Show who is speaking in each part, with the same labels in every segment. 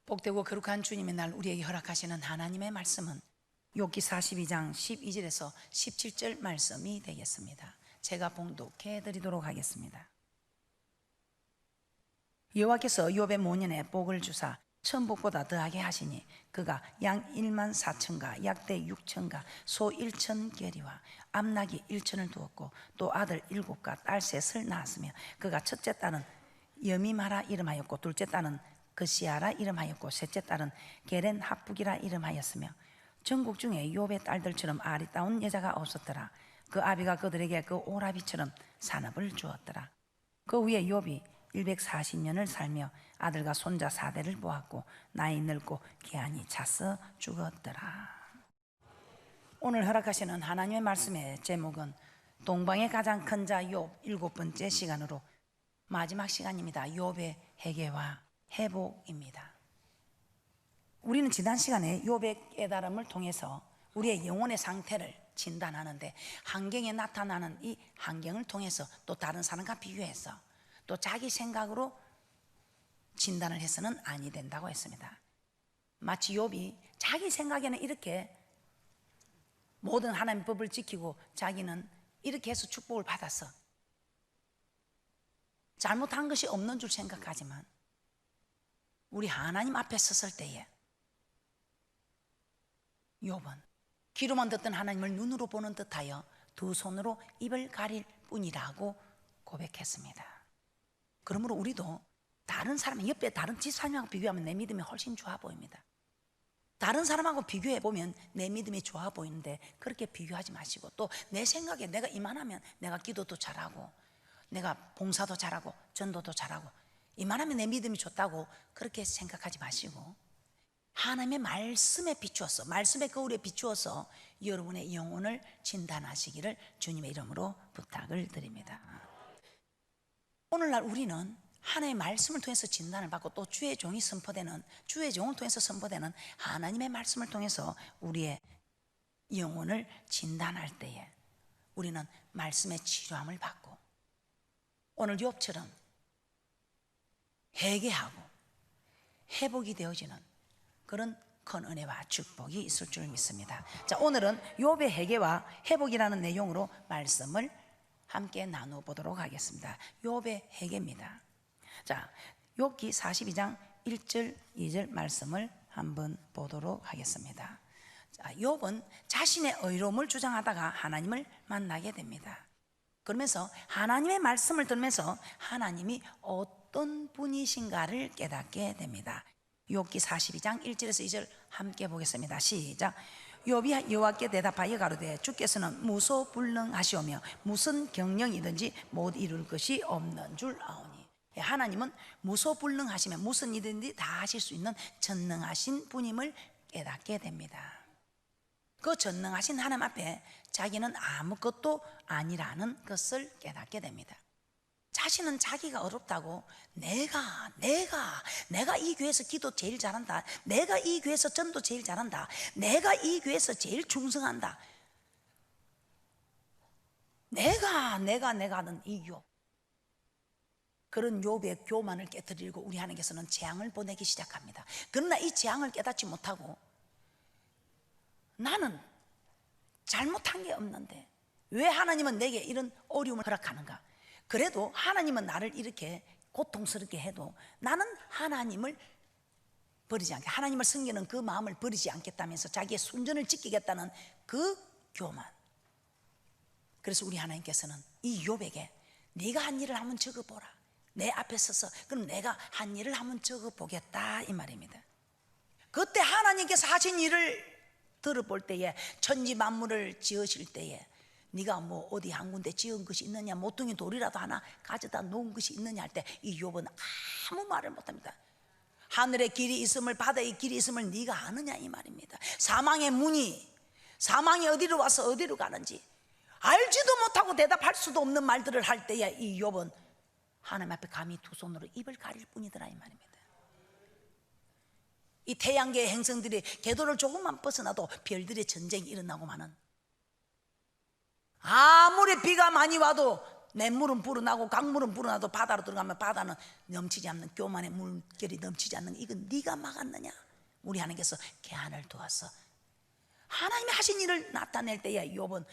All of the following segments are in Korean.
Speaker 1: 복되고 거룩한 주님의 날 우리에게 허락하시는 하나님의 말씀은 욥기 42장 12절에서 17절 말씀이 되겠습니다. 제가 봉독해 드리도록 하겠습니다. 여호와께서 욥의 모년에 복을 주사 천복보다 더하게 하시니 그가 양 1만 4천과 약대 6천과 소 1천 계리와 암나귀 1천을 두었고 또 아들 7과 딸 3을 낳았으며 그가 첫째 딸은 여미마라 이름하였고 둘째 딸은 그시아라 이름하였고 셋째 딸은 게렌 합북이라 이름하였으며 전국 중에 욥의 딸들처럼 아리따운 여자가 없었더라. 그 아비가 그들에게 그 오라비처럼 산업을 주었더라. 그 후에 욥이 140년을 살며 아들과 손자 4대를 보았고 나이 늙고 기한이 차서 죽었더라. 오늘 허락하시는 하나님의 말씀의 제목은 동방의 가장 큰 자 욥 7번째 시간으로 마지막 시간입니다. 욥의 회개와 회복입니다. 우리는 지난 시간에 욥의 깨달음을 통해서 우리의 영혼의 상태를 진단하는데 환경에 나타나는 이 환경을 통해서 또 다른 사람과 비교해서 또 자기 생각으로 진단을 해서는 아니 된다고 했습니다. 마치 욥이 자기 생각에는 이렇게 모든 하나님의 법을 지키고 자기는 이렇게 해서 축복을 받았어. 잘못한 것이 없는 줄 생각하지만 우리 하나님 앞에 섰을 때에 욥은 귀로만 듣던 하나님을 눈으로 보는 듯하여 두 손으로 입을 가릴 뿐이라고 고백했습니다. 그러므로 우리도 다른 사람 옆에 다른 집사람하고 비교하면 내 믿음이 훨씬 좋아 보입니다. 다른 사람하고 비교해 보면 내 믿음이 좋아 보이는데 그렇게 비교하지 마시고 또 내 생각에 내가 이만하면 내가 기도도 잘하고 내가 봉사도 잘하고 전도도 잘하고 이만하면 내 믿음이 좋다고 그렇게 생각하지 마시고 하나님의 말씀에 비추어서 말씀의 거울에 비추어서 여러분의 영혼을 진단하시기를 주님의 이름으로 부탁을 드립니다. 오늘날 우리는 하나님의 말씀을 통해서 진단을 받고 또 주의 종이 선포되는 주의 종을 통해서 선포되는 하나님의 말씀을 통해서 우리의 영혼을 진단할 때에 우리는 말씀의 치료함을 받고 오늘 욥처럼 회개하고 회복이 되어지는 그런 큰 은혜와 축복이 있을 줄 믿습니다. 자, 오늘은 욥의 회개와 회복이라는 내용으로 말씀을 함께 나눠보도록 하겠습니다. 욥의 회개입니다. 자, 욥기 42장 1절 2절 말씀을 한번 보도록 하겠습니다. 자, 욥은 자신의 의로움을 주장하다가 하나님을 만나게 됩니다. 그러면서 하나님의 말씀을 들으면서 하나님이 어떤 분이신가를 깨닫게 됩니다. 욥기 42장 1절에서 2절 함께 보겠습니다. 시작. 욥이 여호와께 대답하여 가로되 주께서는 무소불능하시오며 무슨 경영이든지 못 이룰 것이 없는 줄 아오니. 하나님은 무소불능하시며 무슨 일이든지 다 하실 수 있는 전능하신 분임을 깨닫게 됩니다. 그 전능하신 하나님 앞에 자기는 아무것도 아니라는 것을 깨닫게 됩니다. 자신은 자기가 어렵다고 내가 이 교회에서 기도 제일 잘한다, 내가 이 교회에서 전도 제일 잘한다, 내가 이 교회에서 제일 충성한다, 내가 하는 이 욥, 그런 욥의 교만을 깨뜨리고 우리 하나님께서는 재앙을 보내기 시작합니다. 그러나 이 재앙을 깨닫지 못하고 나는 잘못한 게 없는데 왜 하나님은 내게 이런 어려움을 허락하는가? 그래도 하나님은 나를 이렇게 고통스럽게 해도 나는 하나님을 버리지 않게, 하나님을 섬기는 그 마음을 버리지 않겠다면서 자기의 순전을 지키겠다는 그 교만. 그래서 우리 하나님께서는 이 욥에게 네가 한 일을 한번 적어보라, 내 앞에 서서 그럼 내가 한 일을 한번 적어보겠다 이 말입니다. 그때 하나님께서 하신 일을 들어볼 때에 천지 만물을 지으실 때에 네가 뭐 어디 한 군데 지은 것이 있느냐, 모퉁이 돌이라도 하나 가져다 놓은 것이 있느냐 할 때 이 욥은 아무 말을 못합니다. 하늘의 길이 있음을 바다의 길이 있음을 네가 아느냐 이 말입니다. 사망의 문이, 사망이 어디로 와서 어디로 가는지 알지도 못하고 대답할 수도 없는 말들을 할 때에 이 욥은 하나님 앞에 감히 두 손으로 입을 가릴 뿐이더라 이 말입니다. 이 태양계의 행성들이 궤도를 조금만 벗어나도 별들의 전쟁이 일어나고만은 아무리 비가 많이 와도 냇물은 불어나고 강물은 불어나도 바다로 들어가면 바다는 넘치지 않는, 교만의 물결이 넘치지 않는, 이건 네가 막았느냐? 우리 하나님께서 개한을 두어서 하나님이 하신 일을 나타낼 때에 욥은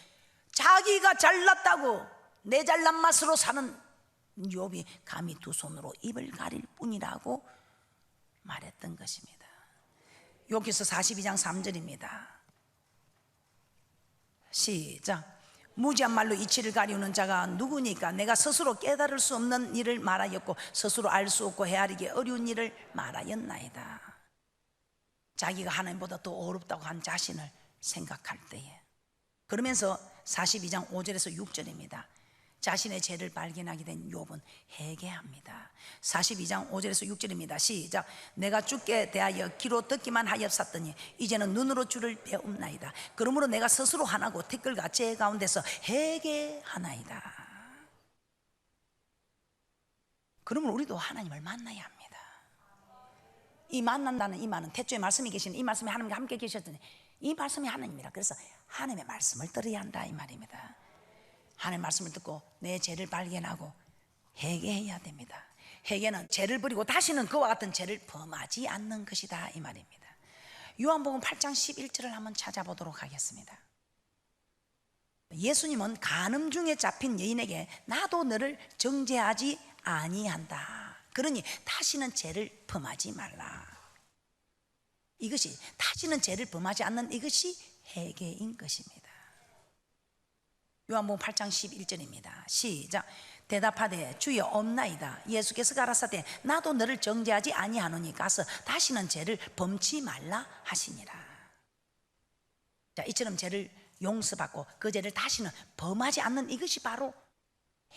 Speaker 1: 자기가 잘났다고 내 잘난 맛으로 사는 욥이 감히 두 손으로 입을 가릴 뿐이라고 말했던 것입니다. 여기서 42장 3절입니다. 시작. 무지한 말로 이치를 가리우는 자가 누구니까? 내가 스스로 깨달을 수 없는 일을 말하였고 스스로 알 수 없고 헤아리기 어려운 일을 말하였나이다. 자기가 하나님보다 더 어렵다고 한 자신을 생각할 때에, 그러면서 42장 5절에서 6절입니다. 자신의 죄를 발견하게 된 욥은 회개합니다. 42장 5절에서 6절입니다. 시작. 내가 주께 대하여 귀로 듣기만 하였었더니 이제는 눈으로 주를 배움나이다. 그러므로 내가 스스로 하나고 티끌과 재 가운데서 회개하나이다. 그러면 우리도 하나님을 만나야 합니다. 이 만난다는 이 말은 태초에 말씀이 계신 이 말씀이 하나님과 함께 계셨더니 이 말씀이 하나님이라. 그래서 하나님의 말씀을 들어야 한다 이 말입니다. 하나님의 말씀을 듣고 내 죄를 발견하고 회개해야 됩니다. 회개는 죄를 버리고 다시는 그와 같은 죄를 범하지 않는 것이다 이 말입니다. 요한복음 8장 11절을 한번 찾아보도록 하겠습니다. 예수님은 간음 중에 잡힌 여인에게 나도 너를 정죄하지 아니한다. 그러니 다시는 죄를 범하지 말라. 이것이 다시는 죄를 범하지 않는 이것이 회개인 것입니다. 요한복음 8장 11절입니다. 시작. 대답하되 주여 없나이다. 예수께서 가라사대 나도 너를 정죄하지 아니하노니 가서 다시는 죄를 범치 말라 하시니라. 자, 이처럼 죄를 용서받고 그 죄를 다시는 범하지 않는 이것이 바로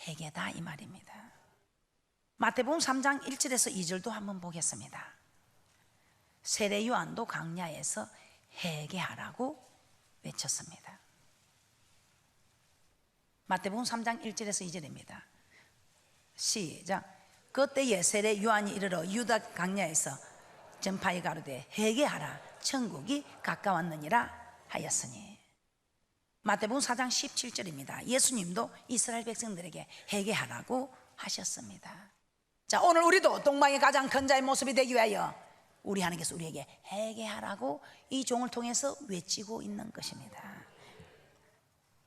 Speaker 1: 회개다 이 말입니다. 마태복음 3장 1절에서 2절도 한번 보겠습니다. 세례 요한도 광야에서 회개하라고 외쳤습니다. 마태복음 3장 1절에서 2절입니다. 시작. 그때에 세례 요한이 이르러 유다 광야에서 전파에 가로되 회개하라 천국이 가까웠느니라 하였으니. 마태복음 4장 17절입니다. 예수님도 이스라엘 백성들에게 회개하라고 하셨습니다. 자, 오늘 우리도 동방의 가장 큰 자의 모습이 되기 위하여 우리 하나님께서 우리에게 회개하라고 이 종을 통해서 외치고 있는 것입니다.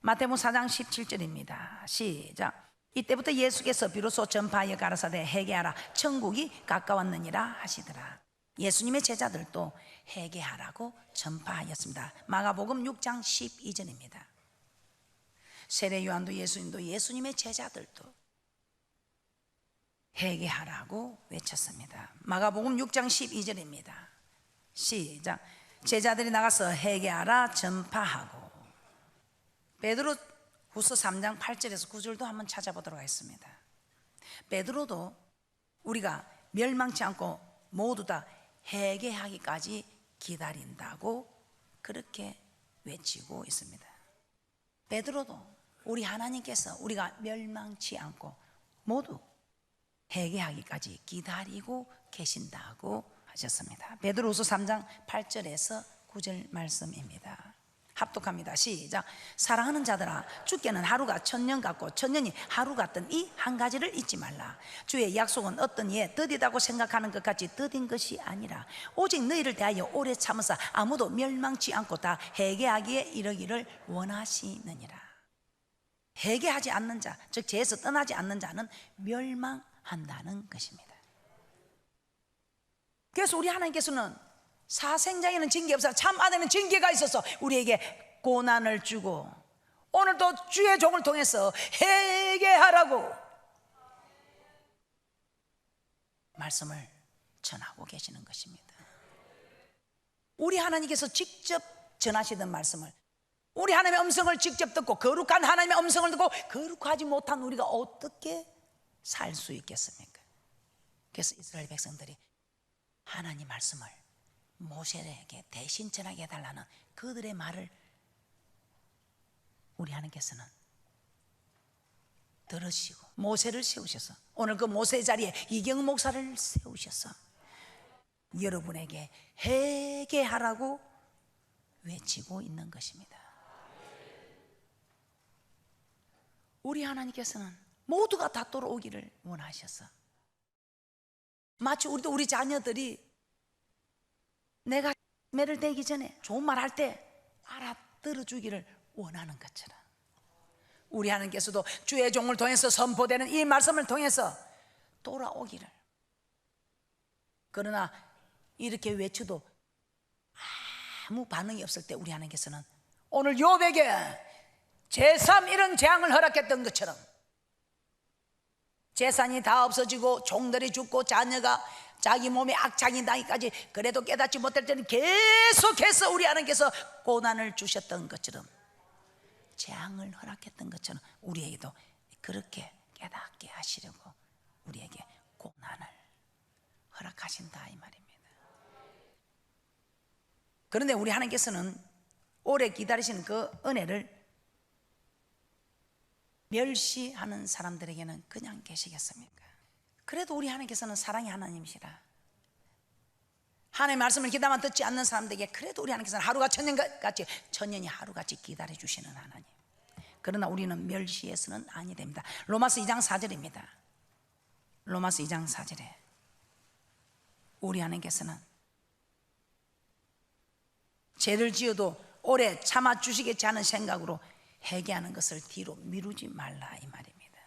Speaker 1: 마태복음 4장 17절입니다. 시작. 이때부터 예수께서 비로소 전파하여 가라사대 회개하라 천국이 가까웠느니라 하시더라. 예수님의 제자들도 회개하라고 전파하였습니다. 마가복음 6장 12절입니다. 세례 요한도 예수님도 예수님의 제자들도 회개하라고 외쳤습니다. 마가복음 6장 12절입니다. 시작. 제자들이 나가서 회개하라 전파하고. 베드로 후서 3장 8절에서 9절도 한번 찾아보도록 하겠습니다. 베드로도 우리가 멸망치 않고 모두 다 회개하기까지 기다린다고 그렇게 외치고 있습니다. 베드로도 우리 하나님께서 우리가 멸망치 않고 모두 회개하기까지 기다리고 계신다고 하셨습니다. 베드로후서 3장 8절에서 9절 말씀입니다. 합독합니다. 시작. 사랑하는 자들아 주께는 하루가 천년 같고 천년이 하루 같던 이 한 가지를 잊지 말라. 주의 약속은 어떤 이에 더디다고 생각하는 것 같이 더딘 것이 아니라 오직 너희를 대하여 오래 참으사 아무도 멸망치 않고 다 회개하기에 이르기를 원하시느니라. 회개하지 않는 자, 즉 죄에서 떠나지 않는 자는 멸망한다는 것입니다. 그래서 우리 하나님께서는 사생장에는 징계 없어 참 안에는 징계가 있어서 우리에게 고난을 주고 오늘도 주의 종을 통해서 회개하라고 말씀을 전하고 계시는 것입니다. 우리 하나님께서 직접 전하시던 말씀을 우리 하나님의 음성을 직접 듣고 거룩한 하나님의 음성을 듣고 거룩하지 못한 우리가 어떻게 살 수 있겠습니까? 그래서 이스라엘 백성들이 하나님 말씀을 모세에게 대신 전하게 해달라는 그들의 말을 우리 하나님께서는 들으시고 모세를 세우셔서 오늘 그 모세의 자리에 이경 목사를 세우셔서 여러분에게 회개하라고 외치고 있는 것입니다. 우리 하나님께서는 모두가 다 돌아오기를 원하셨어. 마치 우리도 우리 자녀들이 내가 매를 대기 전에 좋은 말 할 때 알아들어주기를 원하는 것처럼, 우리 하나님께서도 주의 종을 통해서 선포되는 이 말씀을 통해서 돌아오기를. 그러나 이렇게 외쳐도 아무 반응이 없을 때 우리 하나님께서는 오늘 욥에게 제3 이런 재앙을 허락했던 것처럼 재산이 다 없어지고 종들이 죽고 자녀가 자기 몸에 악창이 나기까지 그래도 깨닫지 못할 때는 계속해서 우리 하나님께서 고난을 주셨던 것처럼, 재앙을 허락했던 것처럼 우리에게도 그렇게 깨닫게 하시려고 우리에게 고난을 허락하신다 이 말입니다. 그런데 우리 하나님께서는 오래 기다리시는 그 은혜를 멸시하는 사람들에게는 그냥 계시겠습니까? 그래도 우리 하나님께서는 사랑의 하나님이시라. 하나님의 말씀을 귀담아 듣지 않는 사람들에게 그래도 우리 하나님께서는 하루가 천년같이, 천년이 하루같이 기다려주시는 하나님. 그러나 우리는 멸시해서는 아니 됩니다. 로마서 2장 4절입니다 로마서 2장 4절에 우리 하나님께서는 죄를 지어도 오래 참아주시겠지 하는 생각으로 회개하는 것을 뒤로 미루지 말라 이 말입니다.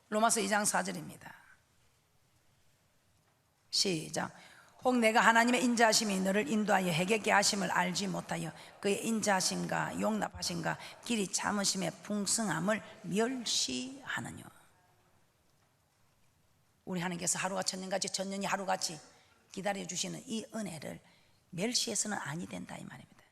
Speaker 1: 로마서 2장 4절입니다 시작. 혹 내가 하나님의 인자하심이 너를 인도하여 회개케 하심을 알지 못하여 그의 인자하심과 용납하심과 길이 참으심의 풍성함을 멸시하느뇨. 우리 하나님께서 하루가 천년같이, 천년이 하루같이 기다려주시는 이 은혜를 멸시해서는 아니 된다 이 말입니다.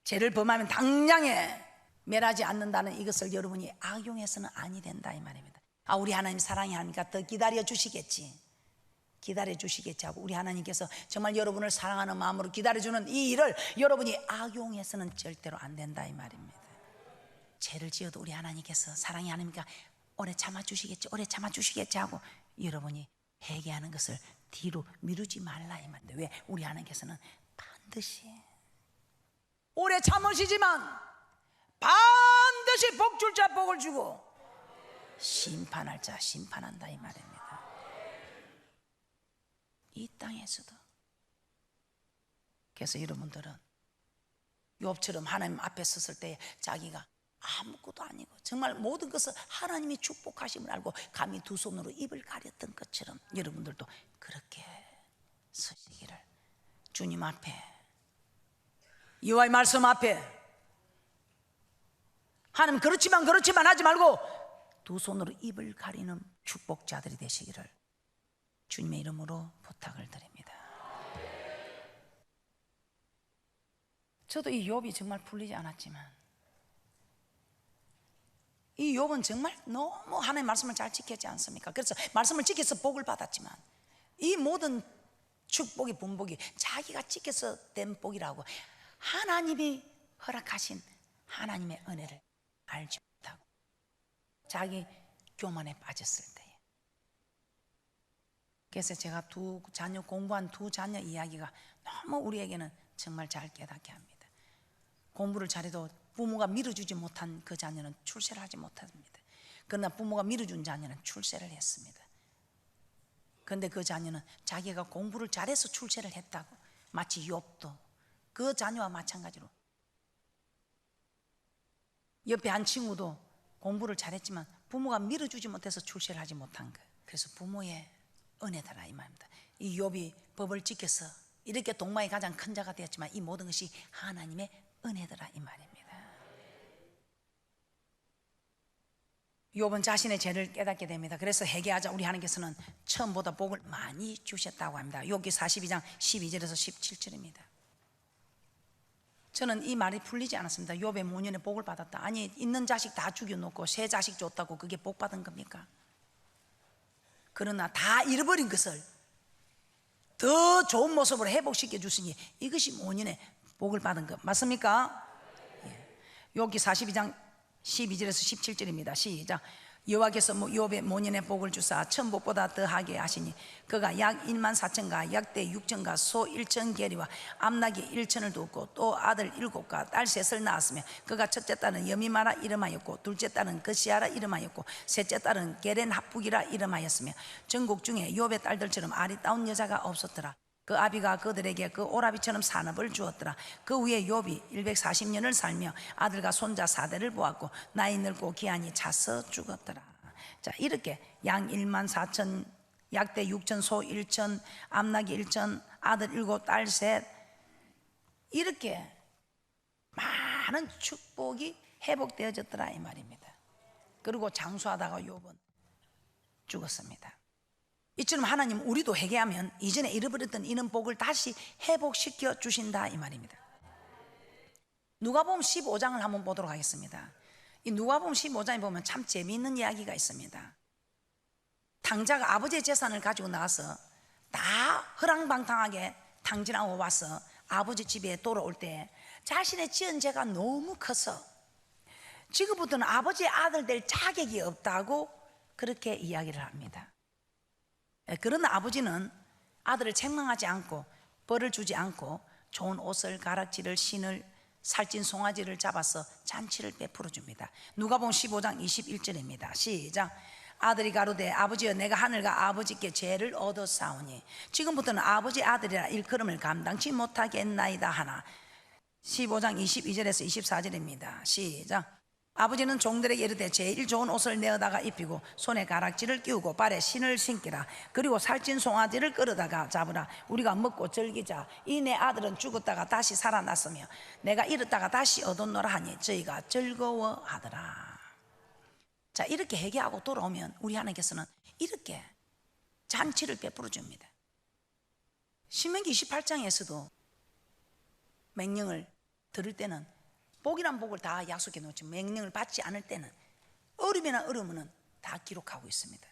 Speaker 1: 죄를 범하면 당장에 멸하지 않는다는 이것을 여러분이 악용해서는 아니 된다 이 말입니다. 우리 하나님 사랑이 하니까 더 기다려 주시겠지, 기다려 주시겠지 하고 우리 하나님께서 정말 여러분을 사랑하는 마음으로 기다려주는 이 일을 여러분이 악용해서는 절대로 안 된다 이 말입니다. 죄를 지어도 우리 하나님께서 사랑이 하나님이니까 오래 참아주시겠지, 오래 참아주시겠지 하고 여러분이 회개하는 것을 뒤로 미루지 말라 이 말인데, 왜? 우리 하나님께서는 반드시 오래 참으시지만 반드시 복 줄 자 복을 주고 심판할 자 심판한다 이 말입니다. 이 땅에서도. 그래서 여러분들은 욥처럼 하나님 앞에 섰을 때 자기가 아무것도 아니고 정말 모든 것을 하나님이 축복하심을 알고 감히 두 손으로 입을 가렸던 것처럼 여러분들도 그렇게 서시기를, 주님 앞에, 여호와의 말씀 앞에 하나님 그렇지만 하지 말고 두 손으로 입을 가리는 축복자들이 되시기를 주님의 이름으로 부탁을 드립니다. 저도 이 욥이 정말 풀리지 않았지만 이 욥은 정말 너무 하나님의 말씀을 잘 지켰지 않습니까? 그래서 말씀을 지켜서 복을 받았지만 이 모든 축복이 분복이 자기가 지켜서 된 복이라고 하나님이 허락하신 하나님의 은혜를 알지 못하고 자기 교만에 빠졌을 때에. 그래서 제가 두 자녀 공부한 두 자녀 이야기가 너무 우리에게는 정말 잘 깨닫게 합니다. 공부를 잘해도 부모가 밀어주지 못한 그 자녀는 출세를 하지 못합니다. 그러나 부모가 밀어준 자녀는 출세를 했습니다. 그런데 그 자녀는 자기가 공부를 잘해서 출세를 했다고, 마치 욥도 그 자녀와 마찬가지로 옆에 한 친구도 공부를 잘했지만 부모가 밀어주지 못해서 출세를 하지 못한 거. 그래서 부모의 은혜더라 이 말입니다. 이 욥이 법을 지켜서 이렇게 동방의 가장 큰 자가 되었지만 이 모든 것이 하나님의 은혜더라 이 말입니다. 욥은 자신의 죄를 깨닫게 됩니다. 그래서 회개하자 우리 하나님께서는 처음보다 복을 많이 주셨다고 합니다. 욥기 42장 12절에서 17절입니다. 저는 이 말이 풀리지 않았습니다. 욥의 모년에 복을 받았다. 아니 있는 자식 다 죽여놓고 새 자식 줬다고 그게 복 받은 겁니까? 그러나 다 잃어버린 것을 더 좋은 모습으로 회복시켜 주시니 이것이 모년에 복을 받은 것 맞습니까? 욥기 42장 12절에서 17절입니다. 시작. 여호와께서 욥의 모년의 복을 주사 천복보다 더하게 하시니 그가 약 1만 4천과 약대 6천과 소 1천 계리와 암나귀 1천을 두었고 또 아들 7과 딸 3을 낳았으며 그가 첫째 딸은 여미마라 이름하였고 둘째 딸은 그시아라 이름하였고 셋째 딸은 게렌 합북이라 이름하였으며 전국 중에 욥의 딸들처럼 아리따운 여자가 없었더라. 그 아비가 그들에게 그 오라비처럼 산업을 주었더라. 그 후에 욥이 140년을 살며 아들과 손자 4대를 보았고 나이 늙고 기한이 차서 죽었더라. 자, 이렇게 양 1만 4천, 약대 6천, 소 1천, 암나귀 1천, 아들 7, 딸 3, 이렇게 많은 축복이 회복되어졌더라 이 말입니다. 그리고 장수하다가 욥은 죽었습니다. 이처럼 하나님 우리도 회개하면 이전에 잃어버렸던 이런 복을 다시 회복시켜 주신다 이 말입니다. 누가복음 15장을 한번 보도록 하겠습니다. 이 누가복음 15장에 보면 참 재미있는 이야기가 있습니다. 탕자가 아버지의 재산을 가지고 나와서 다 허랑방탕하게 탕진하고 와서 아버지 집에 돌아올 때 자신의 지은 죄가 너무 커서 지금부터는 아버지의 아들 될 자격이 없다고 그렇게 이야기를 합니다. 그러나 아버지는 아들을 책망하지 않고 벌을 주지 않고 좋은 옷을, 가락지를, 신을, 살찐 송아지를 잡아서 잔치를 베풀어 줍니다. 누가복음 15장 21절입니다. 시작. 아들이 가로되 아버지여 내가 하늘과 아버지께 죄를 얻었사오니 지금부터는 아버지 아들이라 일컬음을 감당치 못하겠나이다 하나. 15장 22절에서 24절입니다. 시작. 아버지는 종들에게 이르되 제일 좋은 옷을 내어다가 입히고 손에 가락지를 끼우고 발에 신을 신기라. 그리고 살찐 송아지를 끌어다가 잡으라. 우리가 먹고 즐기자. 이 내 아들은 죽었다가 다시 살아났으며 내가 잃었다가 다시 얻었노라 하니 저희가 즐거워하더라. 자, 이렇게 회개하고 돌아오면 우리 하나님께서는 이렇게 잔치를 베풀어 줍니다. 신명기 28장에서도 맹령을 들을 때는 복이란 복을 다 약속해 놓지 맹령을 받지 않을 때는 어려움이나 어려움은 다 기록하고 있습니다.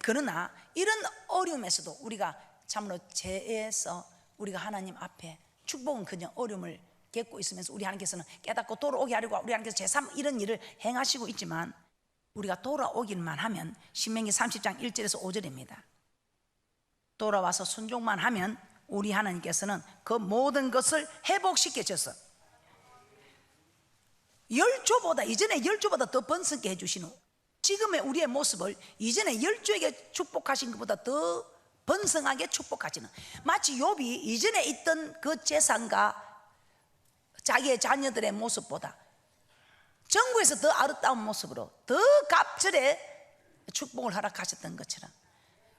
Speaker 1: 그러나 이런 어려움에서도 우리가 참으로 죄에서 우리가 하나님 앞에 축복은 그냥 어려움을 겪고 있으면서 우리 하나님께서는 깨닫고 돌아오게 하려고 우리 하나님께서 제3 이런 일을 행하시고 있지만 우리가 돌아오기만 하면 신명기 30장 1절에서 5절입니다. 돌아와서 순종만 하면 우리 하나님께서는 그 모든 것을 회복시켜 줘서 열조보다 이전에 열조보다 더 번성케 해주시는 지금의 우리의 모습을 이전에 열조에게 축복하신 것보다 더 번성하게 축복하시는 마치 욥이 이전에 있던 그 재산과 자기의 자녀들의 모습보다 전국에서 더 아름다운 모습으로 더 갑절의 축복을 허락하셨던 것처럼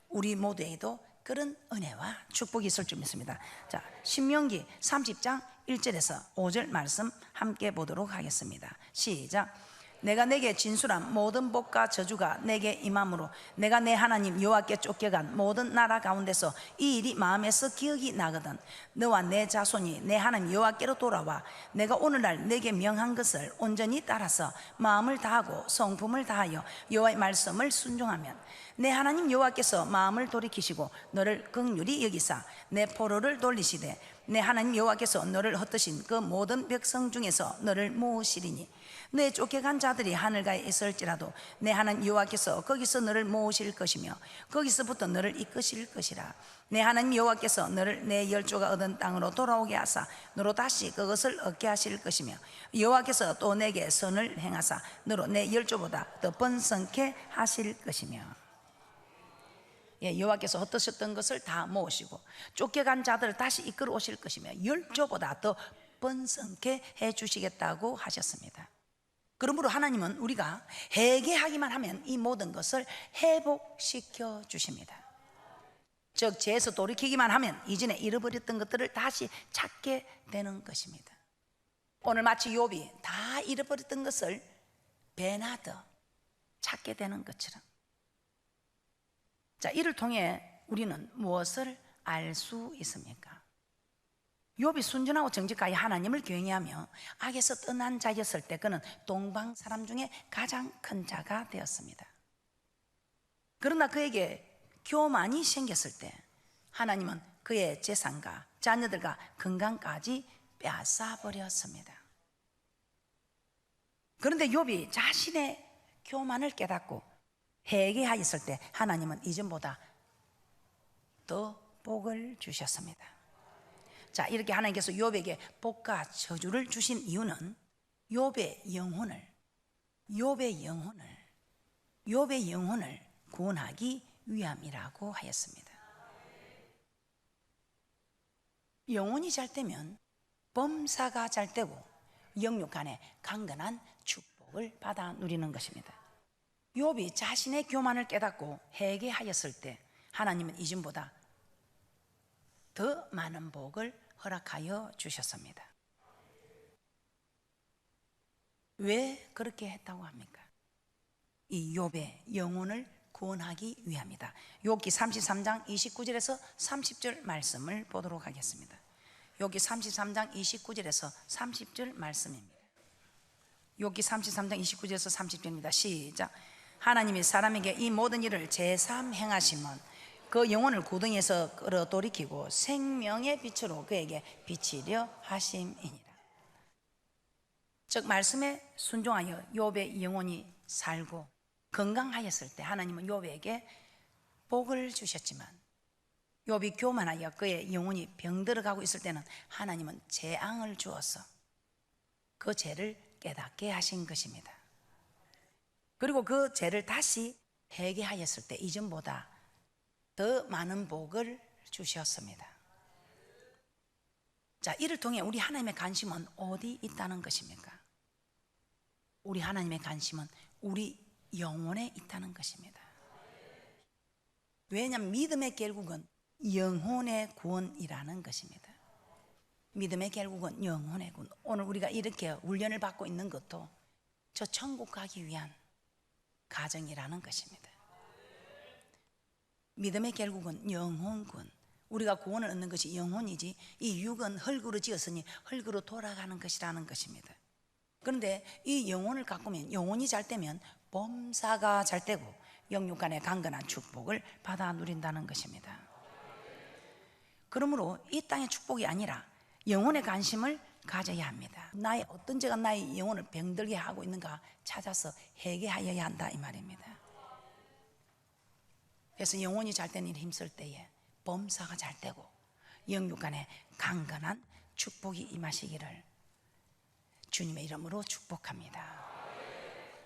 Speaker 1: 우리 모두에게도 그런 은혜와 축복이 있을 줄 믿습니다. 자, 신명기 30장 1절에서 5절 말씀 함께 보도록 하겠습니다. 시작. 내가 내게 진술한 모든 복과 저주가 내게 임함으로 내가 내 하나님 여호와께 쫓겨간 모든 나라 가운데서 이 일이 마음에서 기억이 나거든 너와 내 자손이 내 하나님 여호와께로 돌아와 내가 오늘날 내게 명한 것을 온전히 따라서 마음을 다하고 성품을 다하여 여호와의 말씀을 순종하면 내 하나님 여호와께서 마음을 돌이키시고 너를 긍휼히 여기사 내 포로를 돌리시되 내 하나님 여호와께서 너를 흩으신 그 모든 백성 중에서 너를 모으시리니 내 쫓겨간 자들이 하늘가에 있을지라도 내 하나님 여호와께서 거기서 너를 모으실 것이며 거기서부터 너를 이끄실 것이라. 내 하나님 여호와께서 너를 내 열조가 얻은 땅으로 돌아오게 하사 너로 다시 그것을 얻게 하실 것이며 여호와께서 또 내게 선을 행하사 너로 내 열조보다 더 번성케 하실 것이며. 여호와께서 흩으셨던 것을 다 모으시고 쫓겨간 자들을 다시 이끌어 오실 것이며 열조보다 더 번성케 해주시겠다고 하셨습니다. 그러므로 하나님은 우리가 회개하기만 하면 이 모든 것을 회복시켜 주십니다. 즉 죄에서 돌이키기만 하면 이전에 잃어버렸던 것들을 다시 찾게 되는 것입니다. 오늘 마치 욥이 다 잃어버렸던 것을 베나더 찾게 되는 것처럼. 자, 이를 통해 우리는 무엇을 알 수 있습니까? 욥이 순전하고 정직하게 하나님을 경외하며 악에서 떠난 자였을 때 그는 동방 사람 중에 가장 큰 자가 되었습니다. 그러나 그에게 교만이 생겼을 때 하나님은 그의 재산과 자녀들과 건강까지 빼앗아 버렸습니다. 그런데 욥이 자신의 교만을 깨닫고 회개하였을 때 하나님은 이전보다 더 복을 주셨습니다. 자, 이렇게 하나님께서 욥에게 복과 저주를 주신 이유는 욥의 영혼을 구원하기 위함이라고 하였습니다. 영혼이 잘 되면 범사가 잘 되고 영육 간에 강건한 축복을 받아 누리는 것입니다. 욥이 자신의 교만을 깨닫고 회개하였을 때 하나님은 이전보다 더 많은 복을 허락하여 주셨습니다. 왜 그렇게 했다고 합니까? 이 욥의 영혼을 구원하기 위함이다. 욥기 33장 29절에서 30절 말씀을 보도록 하겠습니다. 욥기 33장 29절에서 30절 말씀입니다. 욥기 33장 29절에서 30절입니다. 시작. 하나님이 사람에게 이 모든 일을 제삼 행하시면 그 영혼을 구덩이에서 끌어돌이키고 생명의 빛으로 그에게 비치려 하심이니라. 즉 말씀에 순종하여 욥의 영혼이 살고 건강하였을 때 하나님은 욥에게 복을 주셨지만 욥이 교만하여 그의 영혼이 병들어가고 있을 때는 하나님은 재앙을 주어서 그 죄를 깨닫게 하신 것입니다. 그리고 그 죄를 다시 회개하였을 때 이전보다 더 많은 복을 주셨습니다. 자, 이를 통해 우리 하나님의 관심은 어디 있다는 것입니까? 우리 하나님의 관심은 우리 영혼에 있다는 것입니다. 왜냐하면 믿음의 결국은 영혼의 구원이라는 것입니다. 믿음의 결국은 영혼의 구원. 오늘 우리가 이렇게 훈련을 받고 있는 것도 저 천국 가기 위한 가정이라는 것입니다. 믿음의 결국은 영혼군. 우리가 구원을 얻는 것이 영혼이지 이 육은 흙으로 지었으니 흙으로 돌아가는 것이라는 것입니다. 그런데 이 영혼을 가꾸면 영혼이 잘 되면 범사가 잘 되고 영육 간의 강건한 축복을 받아 누린다는 것입니다. 그러므로 이 땅의 축복이 아니라 영혼의 관심을 가져야 합니다. 나의 어떤 죄가 나의 영혼을 병들게 하고 있는가 찾아서 회개하여야 한다 이 말입니다. 그래서 영혼이 잘 되는 일에 힘쓸 때에 범사가 잘 되고 영육 간에 강건한 축복이 임하시기를 주님의 이름으로 축복합니다.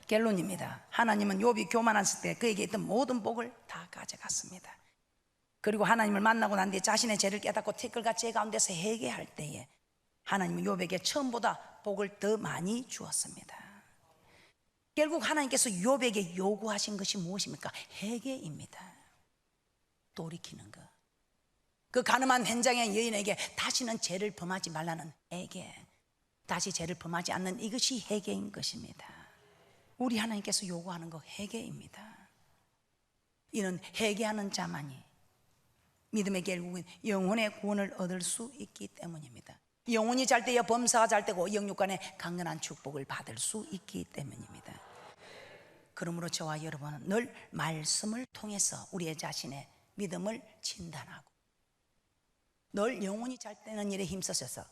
Speaker 1: 결론입니다. 하나님은 욥이 교만했을 때 그에게 있던 모든 복을 다 가져갔습니다. 그리고 하나님을 만나고 난 뒤에 자신의 죄를 깨닫고 티끌과 죄 가운데서 회개할 때에 하나님은 욥에게 처음보다 복을 더 많이 주었습니다. 결국 하나님께서 욥에게 요구하신 것이 무엇입니까? 회개입니다. 돌이키는 것. 그 가늠한 현장의 여인에게 다시는 죄를 범하지 말라는 회개, 다시 죄를 범하지 않는 이것이 회개인 것입니다. 우리 하나님께서 요구하는 거 회개입니다. 이는 회개하는 자만이 믿음의 결국은 영혼의 구원을 얻을 수 있기 때문입니다. 영혼이 잘 때야 범사가 잘 되고 영육 간의 강건한 축복을 받을 수 있기 때문입니다. 그러므로 저와 여러분은 늘 말씀을 통해서 우리의 자신의 믿음을 진단하고 늘 영혼이 잘 되는 일에 힘쓰셔서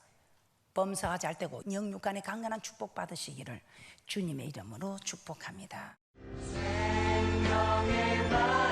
Speaker 1: 범사가 잘 되고 영육 간의 강건한 축복 받으시기를 주님의 이름으로 축복합니다. 생명의 말